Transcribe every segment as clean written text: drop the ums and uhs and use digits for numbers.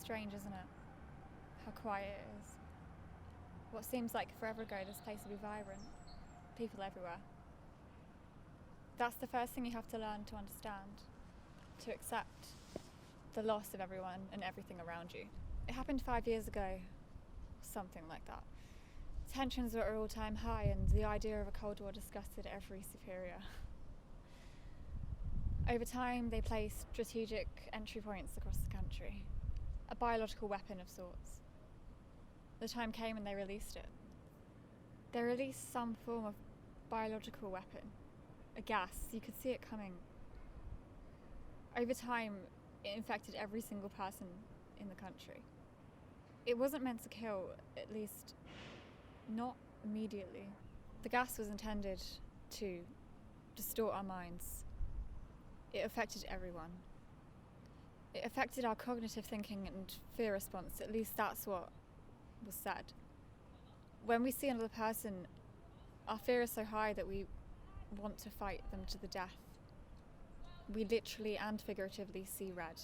strange, isn't it? How quiet it is. What seems like forever ago, this place would be vibrant. People everywhere. That's the first thing you have to learn to understand. To accept the loss of everyone and everything around you. It happened 5 years ago. Something like that. Tensions were at an all-time high and the idea of a Cold War disgusted every superior. Over time, they placed strategic entry points across the country. A biological weapon of sorts. The time came and they released it. They released some form of biological weapon. A gas, you could see it coming. Over time, it infected every single person in the country. It wasn't meant to kill, at least not immediately. The gas was intended to distort our minds. It affected everyone. It affected our cognitive thinking and fear response, at least that's what was said. When we see another person, our fear is so high that we want to fight them to the death. We literally and figuratively see red.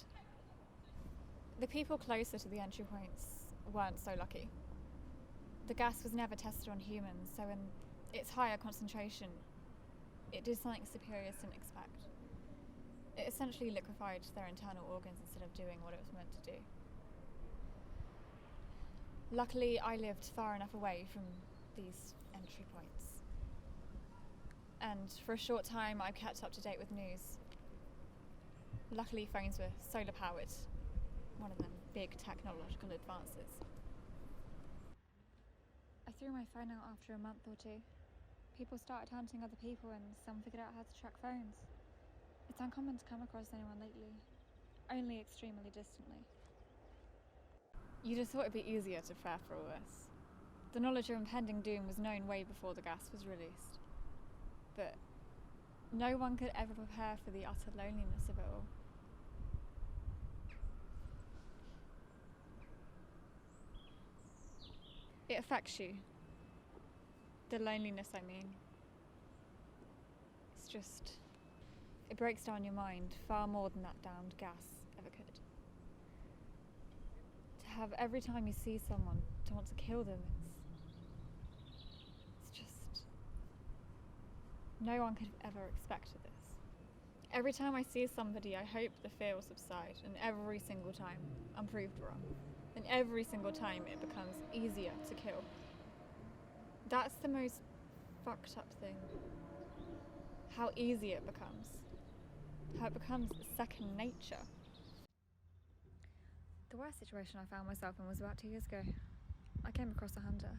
The people closer to the entry points weren't so lucky. The gas was never tested on humans, so in its higher concentration, it did something superiors didn't expect. It essentially liquefied their internal organs instead of doing what it was meant to do. Luckily, I lived far enough away from these entry points. And for a short time, I kept up to date with news. Luckily, phones were solar powered, one of them big technological advances. I threw my phone out after a month or two. People started hunting other people and some figured out how to track phones. It's uncommon to come across anyone lately, only extremely distantly. You'd have thought it'd be easier to prepare for all this. The knowledge of impending doom was known way before the gas was released. But no one could ever prepare for the utter loneliness of it all. It affects you. The loneliness, I mean. It's just... it breaks down your mind far more than that damned gas ever could. To have every time you see someone to want to kill them, it's just... no one could have ever expected this. Every time I see somebody, I hope the fear will subside, and every single time I'm proved wrong. And every single time it becomes easier to kill. That's the most fucked up thing. How easy it becomes. How it becomes second nature. The worst situation I found myself in was about 2 years ago. I came across a hunter.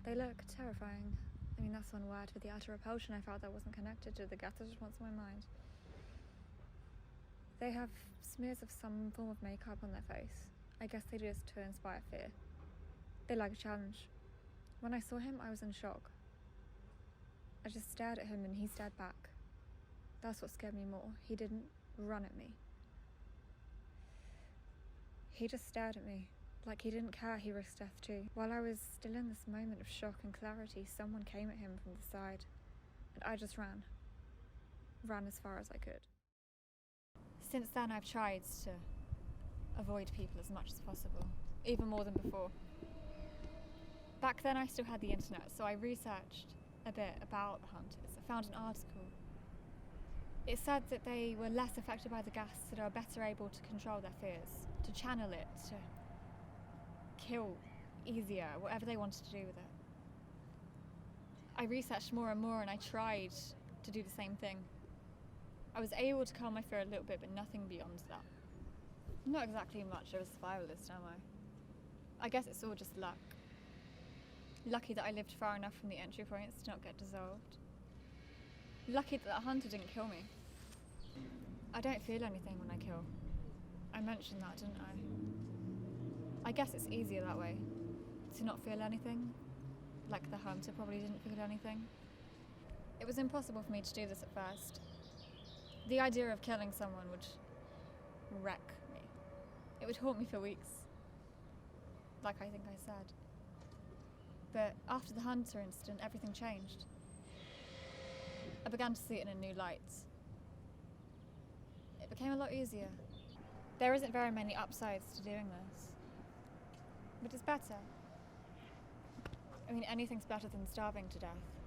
They look terrifying. I mean, that's one word for the utter repulsion I felt that wasn't connected to the gas response in my mind. They have smears of some form of makeup on their face. I guess they do this to inspire fear. They like a challenge. When I saw him, I was in shock. I just stared at him and he stared back. That's what scared me more. He didn't run at me. He just stared at me, like he didn't care he risked death too. While I was still in this moment of shock and clarity, someone came at him from the side, and I just ran. Ran as far as I could. Since then, I've tried to avoid people as much as possible, even more than before. Back then I still had the internet, so I researched a bit about the hunters. I found an article. It said that they were less affected by the gas, so they were better able to control their fears, to channel it, to kill easier, whatever they wanted to do with it. I researched more and more and I tried to do the same thing. I was able to calm my fear a little bit, but nothing beyond that. Not exactly much of a survivalist, am I? I guess it's all just luck. Lucky that I lived far enough from the entry points to not get dissolved. Lucky that hunter didn't kill me. I don't feel anything when I kill. I mentioned that, didn't I? I guess it's easier that way, to not feel anything, like the hunter probably didn't feel anything. It was impossible for me to do this at first. The idea of killing someone would wreck me. It would haunt me for weeks, like I think I said. But after the hunter incident, everything changed. I began to see it in a new light. It became a lot easier. There isn't very many upsides to doing this. But it's better. I mean, anything's better than starving to death.